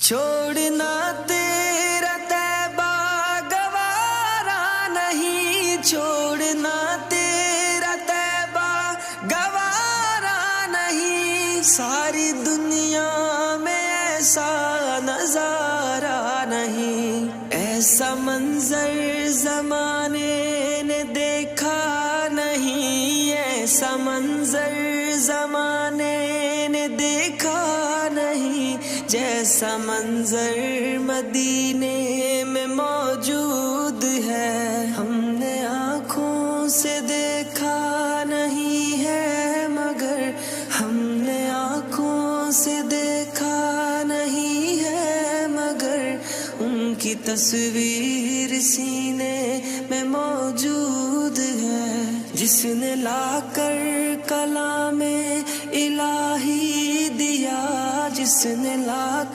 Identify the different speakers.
Speaker 1: छोड़ना तेरा तैबा गवारा नहीं, छोड़ना तेरा तैबा गवारा नहीं। सारी दुनिया में ऐसा नजारा नहीं, ऐसा मंजर जमाने ने देखा नहीं, ऐसा मंजर जमाने ने देखा नहीं। जैसा मंजर मदीने में मौजूद है, हमने आँखों से देखा नहीं है, मगर हमने आँखों से देखा नहीं है, मगर उनकी तस्वीर सीने में मौजूद है। जिसने लाकर कलामे इलाही दिया, जिसने लाकर